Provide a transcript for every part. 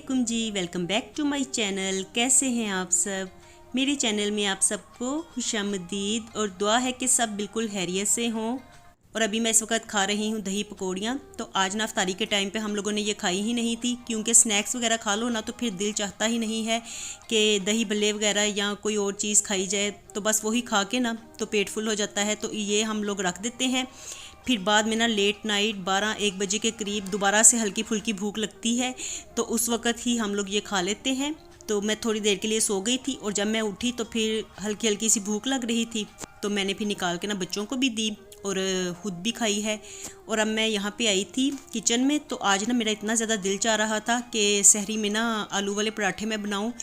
वालेकुम जी, welcome back to my channel. कैसे हैं आप सब? मेरे चैनल में आप सबको खुशामदीद और दुआ है कि सब बिल्कुल खैरियत से हों। और अभी मैं इस वक्त खा रही हूँ दही पकौड़ियाँ। तो आज ना इफ्तारी के टाइम पे हम लोगों ने ये खाई ही नहीं थी, क्योंकि स्नैक्स वगैरह खा लो ना तो फिर दिल चाहता ही नहीं है कि दही भल्ले वगैरह या कोई और चीज़ खाई जाए। तो बस वही खा के ना तो पेट फुल हो जाता है, तो ये हम लोग रख देते हैं। फिर बाद में ना लेट नाइट 12-1 बजे के करीब दोबारा से हल्की फुल्की भूख लगती है, तो उस वक़्त ही हम लोग ये खा लेते हैं। तो मैं थोड़ी देर के लिए सो गई थी और जब मैं उठी तो फिर हल्की हल्की सी भूख लग रही थी, तो मैंने फिर निकाल के ना बच्चों को भी दी और खुद भी खाई है। और अब मैं यहाँ पे आई थी किचन में, तो आज ना मेरा इतना ज़्यादा दिल चाह रहा था कि सहरी में ना आलू वाले पराठे मैं बनाऊँ।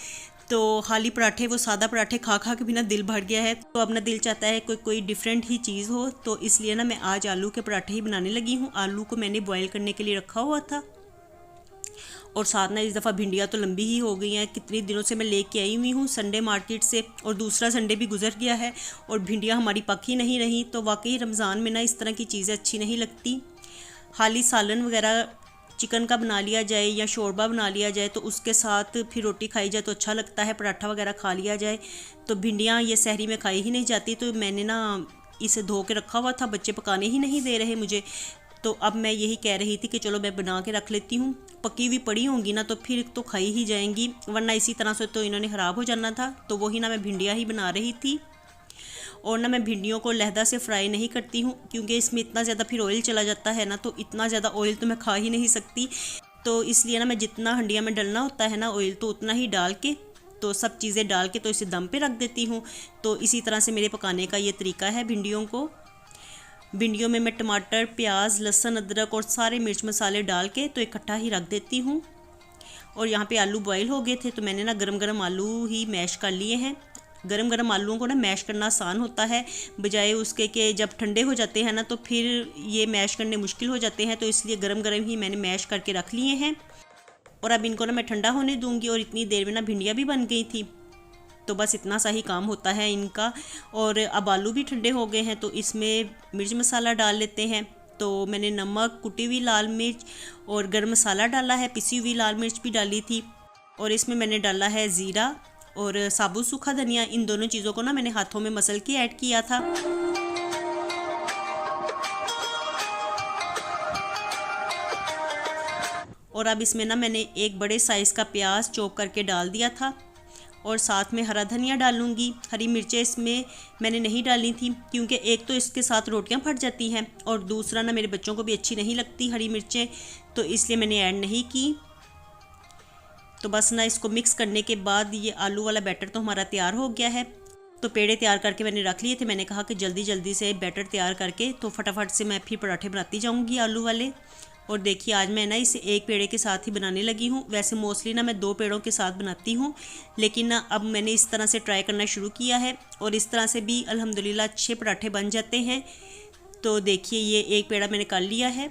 तो खाली पराठे, वो सादा पराठे खा खा के भी ना दिल भर गया है, तो अब ना दिल चाहता है कोई डिफरेंट ही चीज़ हो। तो इसलिए ना मैं आज आलू के पराठे ही बनाने लगी हूँ। आलू को मैंने बॉईल करने के लिए रखा हुआ था, और साथ ना इस दफ़ा भिंडियाँ तो लंबी ही हो गई हैं। कितने दिनों से मैं लेके आई हुई हूँ संडे मार्केट से, और दूसरा संडे भी गुजर गया है और भिंडियाँ हमारी पक ही नहीं रही। तो वाकई रमज़ान में ना इस तरह की चीज़ें अच्छी नहीं लगती। खाली सालन वगैरह चिकन का बना लिया जाए या शोरबा बना लिया जाए तो उसके साथ फिर रोटी खाई जाए तो अच्छा लगता है, पराठा वगैरह खा लिया जाए। तो भिंडियाँ ये सहरी में खाई ही नहीं जाती, तो मैंने ना इसे धो के रखा हुआ था, बच्चे पकाने ही नहीं दे रहे मुझे। तो अब मैं यही कह रही थी कि चलो मैं बना के रख लेती हूँ, पकी हुई पड़ी होंगी ना तो फिर तो खाई ही जाएंगी, वरना इसी तरह से तो इन्होंने ख़राब हो जाना था। तो वही ना मैं भिंडियाँ ही बना रही थी। और ना मैं भिंडियों को लहदा से फ्राई नहीं करती हूँ, क्योंकि इसमें इतना ज़्यादा फिर ऑयल चला जाता है ना, तो इतना ज़्यादा ऑयल तो मैं खा ही नहीं सकती। तो इसलिए ना मैं जितना हंडिया में डलना होता है ना ऑयल, तो उतना ही डाल के तो सब चीज़ें डाल के तो इसे दम पे रख देती हूँ। तो इसी तरह से मेरे पकाने का ये तरीका है भिंडियों को। भिंडियों में मैं टमाटर, प्याज, लहसुन, अदरक और सारे मिर्च मसाले डाल के तो इकट्ठा ही रख देती हूँ। और यहाँ पे आलू बॉईल हो गए थे, तो मैंने ना गरम गरम आलू ही मैश कर लिए हैं। गरम गरम आलूओं को ना मैश करना आसान होता है, बजाय उसके कि जब ठंडे हो जाते हैं ना तो फिर ये मैश करने मुश्किल हो जाते हैं। तो इसलिए गरम गरम ही मैंने मैश करके रख लिए हैं। और अब इनको ना मैं ठंडा होने दूंगी, और इतनी देर में ना भिंडियाँ भी बन गई थी। तो बस इतना सा ही काम होता है इनका। और अब आलू भी ठंडे हो गए हैं, तो इसमें मिर्च मसाला डाल लेते हैं। तो मैंने नमक, कुटी हुई लाल मिर्च और गरम मसाला डाला है, पिसी हुई लाल मिर्च भी डाली थी। और इसमें मैंने डाला है ज़ीरा और साबुत सूखा धनिया। इन दोनों चीज़ों को ना मैंने हाथों में मसल के ऐड किया था। और अब इसमें ना मैंने एक बड़े साइज़ का प्याज चॉप करके डाल दिया था, और साथ में हरा धनिया डालूंगी। हरी मिर्चें इसमें मैंने नहीं डाली थी, क्योंकि एक तो इसके साथ रोटियां फट जाती हैं, और दूसरा ना मेरे बच्चों को भी अच्छी नहीं लगती हरी मिर्चें, तो इसलिए मैंने ऐड नहीं की। तो बस ना इसको मिक्स करने के बाद ये आलू वाला बैटर तो हमारा तैयार हो गया है। तो पेड़े तैयार करके मैंने रख लिए थे। मैंने कहा कि जल्दी जल्दी से बैटर तैयार करके तो फटाफट से मैं फिर पराठे बनाती जाऊंगी आलू वाले। और देखिए आज मैं ना इसे एक पेड़े के साथ ही बनाने लगी हूँ। वैसे मोस्टली ना मैं 2 पेड़ों के साथ बनाती हूँ, लेकिन ना अब मैंने इस तरह से ट्राई करना शुरू किया है, और इस तरह से भी अल्हम्दुलिल्लाह अच्छे पराठे बन जाते हैं। तो देखिए ये एक पेड़ा मैंने कर लिया है,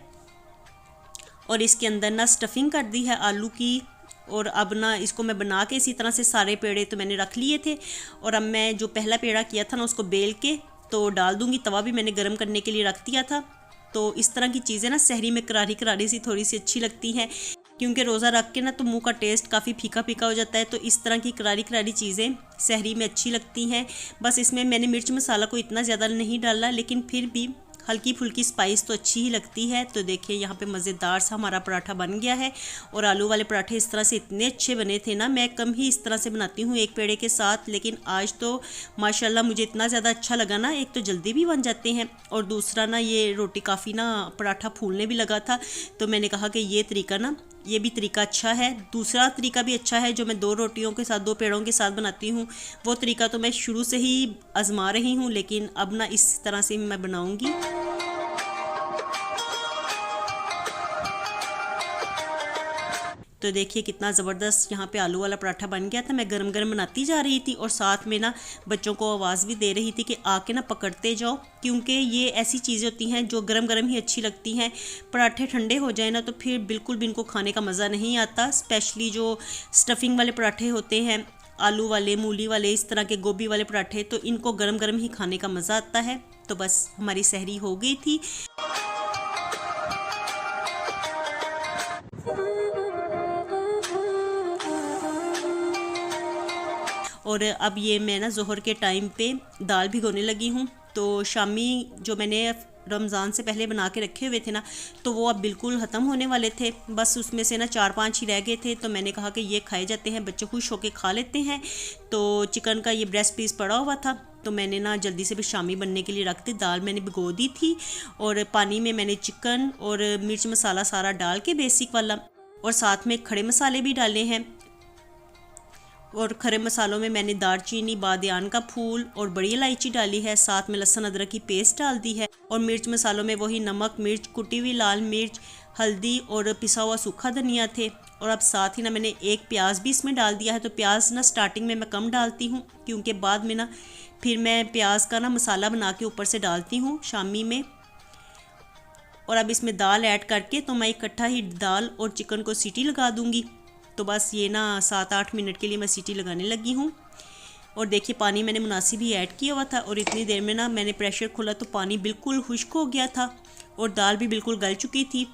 और इसके अंदर ना स्टफिंग कर दी है आलू की। और अब ना इसको मैं बना के इसी तरह से सारे पेड़े तो मैंने रख लिए थे। और अब मैं जो पहला पेड़ा किया था ना उसको बेल के तो डाल दूंगी। तवा भी मैंने गर्म करने के लिए रख दिया था। तो इस तरह की चीज़ें ना सहरी में करारी करारी सी थोड़ी सी अच्छी लगती हैं, क्योंकि रोज़ा रख के ना तो मुंह का टेस्ट काफ़ी फीका फीका हो जाता है। तो इस तरह की करारी करारी चीज़ें सहरी में अच्छी लगती हैं। बस इसमें मैंने मिर्च मसाला को इतना ज़्यादा नहीं डाला, लेकिन फिर भी हल्की फुल्की स्पाइस तो अच्छी ही लगती है। तो देखिए यहाँ पे मज़ेदार सा हमारा पराठा बन गया है। और आलू वाले पराठे इस तरह से इतने अच्छे बने थे ना, मैं कम ही इस तरह से बनाती हूँ एक पेड़े के साथ, लेकिन आज तो माशाल्लाह मुझे इतना ज़्यादा अच्छा लगा ना। एक तो जल्दी भी बन जाते हैं, और दूसरा ना ये रोटी काफ़ी ना पराठा फूलने भी लगा था। तो मैंने कहा कि ये तरीका ना, ये भी तरीका अच्छा है। दूसरा तरीका भी अच्छा है जो मैं 2 रोटियों के साथ, 2 पेड़ों के साथ बनाती हूँ, वो तरीका तो मैं शुरू से ही आजमा रही हूँ, लेकिन अब ना इस तरह से मैं बनाऊँगी। तो देखिए कितना ज़बरदस्त यहाँ पे आलू वाला पराठा बन गया था। मैं गरम गरम बनाती जा रही थी, और साथ में ना बच्चों को आवाज़ भी दे रही थी कि आके ना पकड़ते जाओ, क्योंकि ये ऐसी चीज़ें होती हैं जो गरम गरम ही अच्छी लगती हैं। पराठे ठंडे हो जाए ना तो फिर बिल्कुल भी इनको खाने का मज़ा नहीं आता। स्पेशली जो स्टफिंग वाले पराठे होते हैं, आलू वाले, मूली वाले, इस तरह के गोभी वाले पराठे, तो इनको गरम गरम ही खाने का मज़ा आता है। तो बस हमारी सहरी हो गई थी। और अब ये मैं ना ज़ोहर के टाइम पे दाल भिगोने लगी हूँ। तो शामी जो मैंने रमज़ान से पहले बना के रखे हुए थे ना, तो वो अब बिल्कुल ख़त्म होने वाले थे। बस उसमें से ना 4-5 ही रह गए थे, तो मैंने कहा कि ये खाए जाते हैं, बच्चे खुश होके खा लेते हैं। तो चिकन का ये ब्रेस्ट पीस पड़ा हुआ था, तो मैंने ना जल्दी से भी शामी बनने के लिए रख दी। दाल मैंने भिगो दी थी और पानी में मैंने चिकन और मिर्च मसाला सारा डाल के बेसिक वाला, और साथ में खड़े मसाले भी डाले हैं। और खड़े मसालों में मैंने दालचीनी, बादियान का फूल और बड़ी इलायची डाली है, साथ में लहसुन अदरक की पेस्ट डाल दी है। और मिर्च मसालों में वही नमक, मिर्च, कुटी हुई लाल मिर्च, हल्दी और पिसा हुआ सूखा धनिया थे। और अब साथ ही ना मैंने एक प्याज भी इसमें डाल दिया है। तो प्याज ना स्टार्टिंग में मैं कम डालती हूँ, क्योंकि बाद में ना फिर मैं प्याज का ना मसाला बना के ऊपर से डालती हूँ शामी में। और अब इसमें दाल ऐड करके तो मैं इकट्ठा ही दाल और चिकन को सीटी लगा दूँगी। तो बस ये ना 7-8 मिनट के लिए मैं सीटी लगाने लगी हूँ। और देखिए पानी मैंने मुनासिब ही ऐड किया हुआ था, और इतनी देर में ना मैंने प्रेशर खोला तो पानी बिल्कुल खुश्क हो गया था और दाल भी बिल्कुल गल चुकी थी।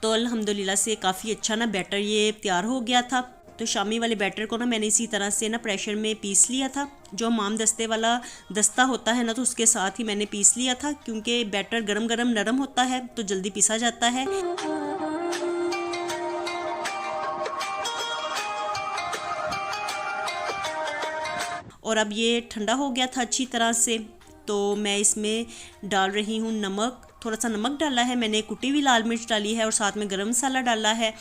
तो अल्हम्दुलिल्लाह से काफ़ी अच्छा ना बैटर ये तैयार हो गया था। तो शामी वाले बैटर को ना मैंने इसी तरह से ना प्रेशर में पीस लिया था। जो हमाम दस्ते वाला दस्ता होता है ना, तो उसके साथ ही मैंने पीस लिया था, क्योंकि बैटर गरम गरम नरम होता है तो जल्दी पीसा जाता है। और अब ये ठंडा हो गया था अच्छी तरह से, तो मैं इसमें डाल रही हूँ नमक। थोड़ा सा नमक डाला है मैंने, कुटी हुई लाल मिर्च डाली है और साथ में गरम मसाला डाला है।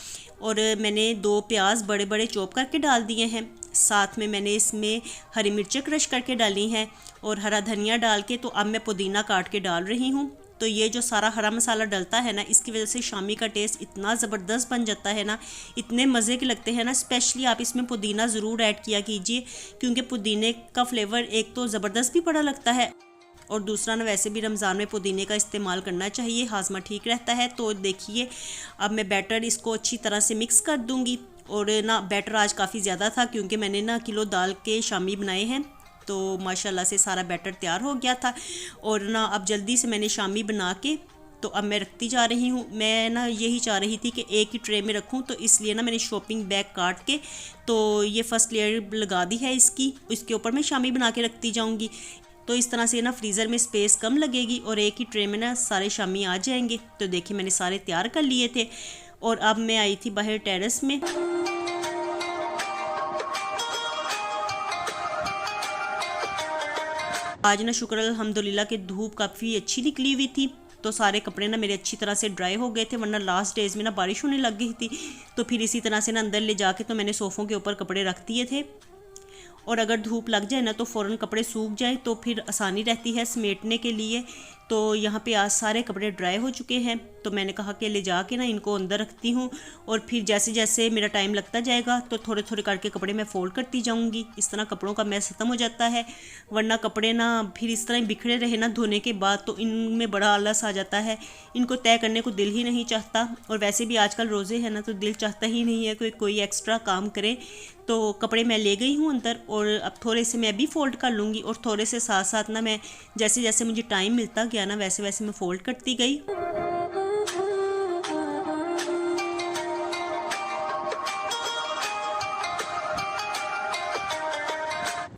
और मैंने 2 प्याज बड़े बड़े चॉप करके डाल दिए हैं। साथ में मैंने इसमें हरी मिर्चें क्रश करके डाली हैं और हरा धनिया डाल के, तो अब मैं पुदीना काट के डाल रही हूँ। तो ये जो सारा हरा मसाला डलता है ना, इसकी वजह से शामी का टेस्ट इतना ज़बरदस्त बन जाता है ना, इतने मज़े के लगते हैं ना। स्पेशली आप इसमें पुदीना ज़रूर ऐड किया कीजिए, क्योंकि पुदीने का फ्लेवर एक तो ज़बरदस्त भी बड़ा लगता है, और दूसरा ना वैसे भी रमज़ान में पुदीने का इस्तेमाल करना चाहिए, हाजमा ठीक रहता है। तो देखिए अब मैं बैटर इसको अच्छी तरह से मिक्स कर दूँगी। और ना बैटर आज काफ़ी ज़्यादा था, क्योंकि मैंने ना किलो दाल के शामी बनाए हैं, तो माशाल्लाह से सारा बैटर तैयार हो गया था। और ना अब जल्दी से मैंने शामी बना के तो अब मैं रखती जा रही हूँ। मैं ना यही चाह रही थी कि एक ही ट्रे में रखूँ, तो इसलिए ना मैंने शॉपिंग बैग काट के तो ये फर्स्ट लेयर लगा दी है इसकी, इसके ऊपर मैं शामी बना के रखती जाऊँगी। तो इस तरह से ना फ्रीज़र में स्पेस कम लगेगी और एक ही ट्रे में ना सारे शामी आ जाएंगे। तो देखिए मैंने सारे तैयार कर लिए थे, और अब मैं आई थी बाहर टेरेस में। आज ना शुक्र अल्हम्दुलिल्लाह कि धूप काफ़ी अच्छी निकली हुई थी, तो सारे कपड़े ना मेरे अच्छी तरह से ड्राई हो गए थे, वरना लास्ट डेज़ में ना बारिश होने लग गई थी। तो फिर इसी तरह से ना अंदर ले जाके तो मैंने सोफ़ों के ऊपर कपड़े रख दिए थे, और अगर धूप लग जाए ना तो फ़ौरन कपड़े सूख जाए, तो फिर आसानी रहती है समेटने के लिए। तो यहाँ पे आज सारे कपड़े ड्राई हो चुके हैं, तो मैंने कहा कि ले जाके ना इनको अंदर रखती हूँ, और फिर जैसे जैसे मेरा टाइम लगता जाएगा तो थोड़े थोड़े करके कपड़े मैं फ़ोल्ड करती जाऊँगी। इस तरह कपड़ों का मैस ख़त्म हो जाता है, वरना कपड़े ना फिर इस तरह बिखरे रहे ना धोने के बाद, तो इनमें बड़ा आलस आ जाता है, इनको तय करने को दिल ही नहीं चाहता। और वैसे भी आजकल रोज़े हैं ना, तो दिल चाहता ही नहीं है कोई एक्स्ट्रा काम करे। तो कपड़े मैं ले गई हूँ अंदर, और अब थोड़े से मैं भी फ़ोल्ड कर लूँगी, और थोड़े से साथ साथ ना मैं जैसे जैसे मुझे टाइम मिलता गया ना, वैसे वैसे मैं फ़ोल्ड करती गई।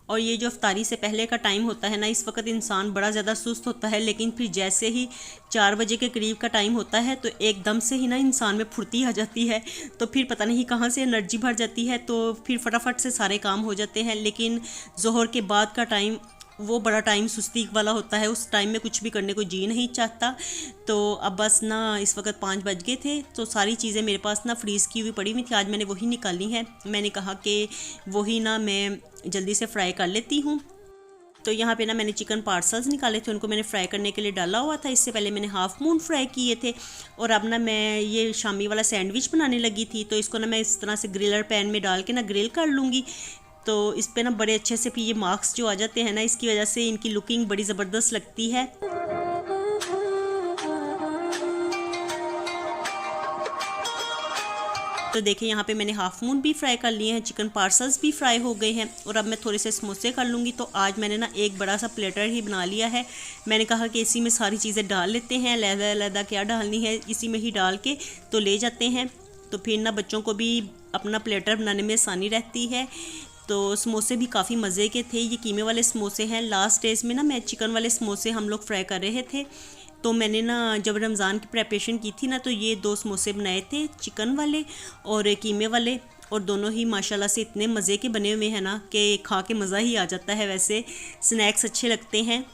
और ये जो इफ्तारी से पहले का टाइम होता है ना, इस वक्त इंसान बड़ा ज़्यादा सुस्त होता है, लेकिन फिर जैसे ही 4 बजे के करीब का टाइम होता है तो एकदम से ही ना इंसान में फुर्ती आ जाती है, तो फिर पता नहीं कहाँ से एनर्जी भर जाती है, तो फिर फटाफट से सारे काम हो जाते हैं। लेकिन ज़ोहर के बाद का टाइम वो बड़ा टाइम सुस्ती वाला होता है, उस टाइम में कुछ भी करने को जी नहीं चाहता। तो अब बस ना इस वक्त 5 बज गए थे, तो सारी चीज़ें मेरे पास ना फ्रीज़ की हुई पड़ी हुई थी, आज मैंने वही निकाली हैं। मैंने कहा कि वही ना मैं जल्दी से फ्राई कर लेती हूँ। तो यहाँ पे ना मैंने चिकन पार्सल्स निकाले थे, उनको मैंने फ्राई करने के लिए डाला हुआ था। इससे पहले मैंने हाफ़ मून फ्राई किए थे, और अब ना मैं ये शामी वाला सैंडविच बनाने लगी थी। तो इसको ना मैं इस तरह से ग्रिलर पैन में डाल के ना ग्रिल कर लूँगी। तो इस पे ना बड़े अच्छे से फिर ये मार्क्स जो आ जाते हैं ना, इसकी वजह से इनकी लुकिंग बड़ी ज़बरदस्त लगती है। तो देखिए यहाँ पे मैंने हाफ़ मून भी फ्राई कर लिए हैं, चिकन पार्सल्स भी फ्राई हो गए हैं, और अब मैं थोड़े से समोसे कर लूँगी। तो आज मैंने ना एक बड़ा सा प्लेटर ही बना लिया है। मैंने कहा कि इसी में सारी चीज़ें डाल लेते हैं, अलग-अलग क्या डालनी है इसी में ही डाल के तो ले जाते हैं। तो फिर ना बच्चों को भी अपना प्लेटर बनाने में आसानी रहती है। तो समोसे भी काफ़ी मज़े के थे। ये कीमे वाले समोसे हैं। लास्ट डेज में ना मैं चिकन वाले समोसे हम लोग फ्राई कर रहे थे, तो मैंने ना जब रमज़ान की प्रेपरेशन की थी ना, तो ये 2 समोसे बनाए थे, चिकन वाले और कीमे वाले, और दोनों ही माशाल्लाह से इतने मज़े के बने हुए हैं ना कि खा के मज़ा ही आ जाता है। वैसे स्नैक्स अच्छे लगते हैं।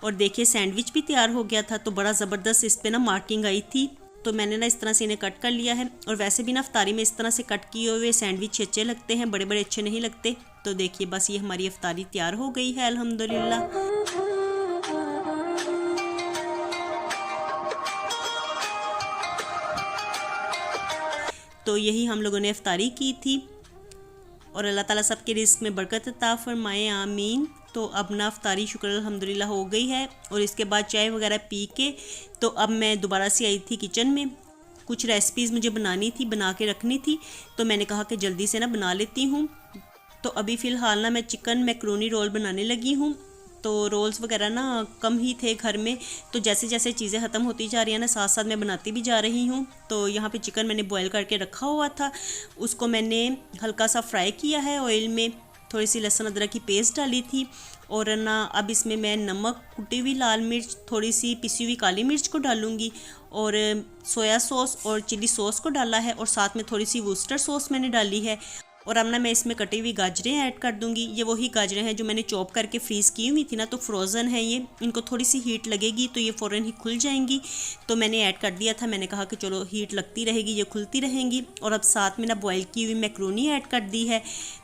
और देखिए सैंडविच भी तैयार हो गया था, तो बड़ा ज़बरदस्त इस पर ना मार्किंग आई थी, तो मैंने ना इस तरह से इन्हें कट कर लिया है। और वैसे भी ना इफ्तारी में इस तरह से कट किए हुए सैंडविच अच्छे लगते हैं, बड़े बड़े अच्छे नहीं लगते। तो देखिए बस ये हमारी इफ्तारी तैयार हो गई है अल्हम्दुलिल्लाह। तो यही हम लोगों ने इफ्तारी की थी, और अल्लाह ताला सबके रिस्क में बरकत अता फरमाए, आमीन। तो अब ना इफ्तारी शुक्र अल्हम्दुलिल्लाह हो गई है, और इसके बाद चाय वगैरह पी के तो अब मैं दोबारा से आई थी किचन में। कुछ रेसिपीज़ मुझे बनानी थी, बना के रखनी थी, तो मैंने कहा कि जल्दी से ना बना लेती हूँ। तो अभी फ़िलहाल ना मैं चिकन मैक्रोनी रोल बनाने लगी हूँ। तो रोल्स वगैरह ना कम ही थे घर में, तो जैसे जैसे चीज़ें ख़त्म होती जा रही हैं ना, साथ साथ मैं बनाती भी जा रही हूँ। तो यहाँ पे चिकन मैंने बॉयल करके रखा हुआ था, उसको मैंने हल्का सा फ्राई किया है ऑयल में, थोड़ी सी लहसुन अदरक की पेस्ट डाली थी, और ना अब इसमें मैं नमक, कुटी हुई लाल मिर्च, थोड़ी सी पिसी हुई काली मिर्च को डालूँगी, और सोया सॉस और चिली सॉस को डाला है, और साथ में थोड़ी सी वुस्टर सॉस मैंने डाली है। और अब ना मैं इसमें कटी हुई गाजरें ऐड कर दूंगी। ये वही गाजरें हैं जो मैंने चॉप करके फ्रीज़ की हुई थी ना, तो फ्रोज़न है ये, इनको थोड़ी सी हीट लगेगी तो ये फ़ौरन ही खुल जाएंगी। तो मैंने ऐड कर दिया था, मैंने कहा कि चलो हीट लगती रहेगी, ये खुलती रहेंगी। और अब साथ में ना बॉयल की हुई मैक्रोनी ऐड कर दी है,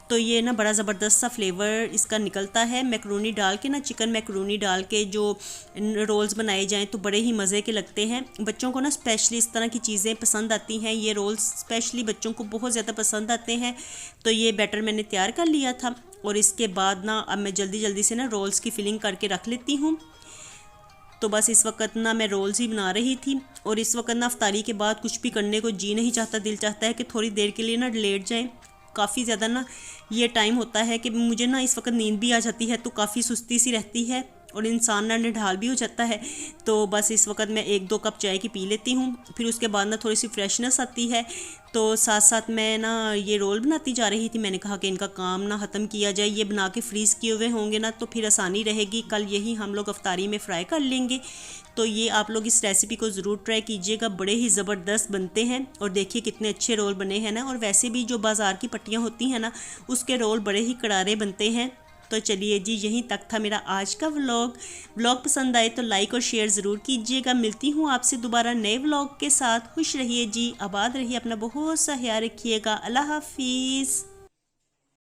तो ये ना बड़ा ज़बरदस्त सा फ्लेवर इसका निकलता है। मैक्रोनी डाल के ना, चिकन मैक्रोनी डाल के जो रोल्स बनाए जाएं तो बड़े ही मज़े के लगते हैं। बच्चों को ना स्पेशली इस तरह की चीज़ें पसंद आती हैं, ये रोल्स स्पेशली बच्चों को बहुत ज़्यादा पसंद आते हैं। तो ये बैटर मैंने तैयार कर लिया था, और इसके बाद ना अब मैं जल्दी जल्दी से ना रोल्स की फिलिंग करके रख लेती हूँ। तो बस इस वक्त ना मैं रोल्स ही बना रही थी, और इस वक्त ना इफ्तारी के बाद कुछ भी करने को जी नहीं चाहता, दिल चाहता है कि थोड़ी देर के लिए ना लेट जाएं। काफ़ी ज़्यादा ना ये टाइम होता है कि मुझे ना इस वक्त नींद भी आ जाती है, तो काफ़ी सुस्ती सी रहती है, और इंसान ना निढाल भी हो जाता है। तो बस इस वक्त मैं 1-2 कप चाय की पी लेती हूँ, फिर उसके बाद ना थोड़ी सी फ्रेशनेस आती है। तो साथ साथ मैं ना ये रोल बनाती जा रही थी, मैंने कहा कि इनका काम ना ख़त्म किया जाए, ये बना के फ्रीज़ किए हुए होंगे ना तो फिर आसानी रहेगी, कल यही हम लोग अफ्तारी में फ्राई कर लेंगे। तो ये आप लोग इस रेसिपी को ज़रूर ट्राई कीजिएगा, बड़े ही ज़बरदस्त बनते हैं। और देखिए कितने अच्छे रोल बने हैं ना, और वैसे भी जो बाज़ार की पट्टियाँ होती हैं ना, उसके रोल बड़े ही करारे बनते हैं। तो चलिए जी, यहीं तक था मेरा आज का व्लॉग पसंद आए तो लाइक और शेयर ज़रूर कीजिएगा। मिलती हूँ आपसे दोबारा नए व्लॉग के साथ। खुश रहिए जी, आबाद रहिए, अपना बहुत सा ख्याल रखिएगा। अल्लाह हाफिज़।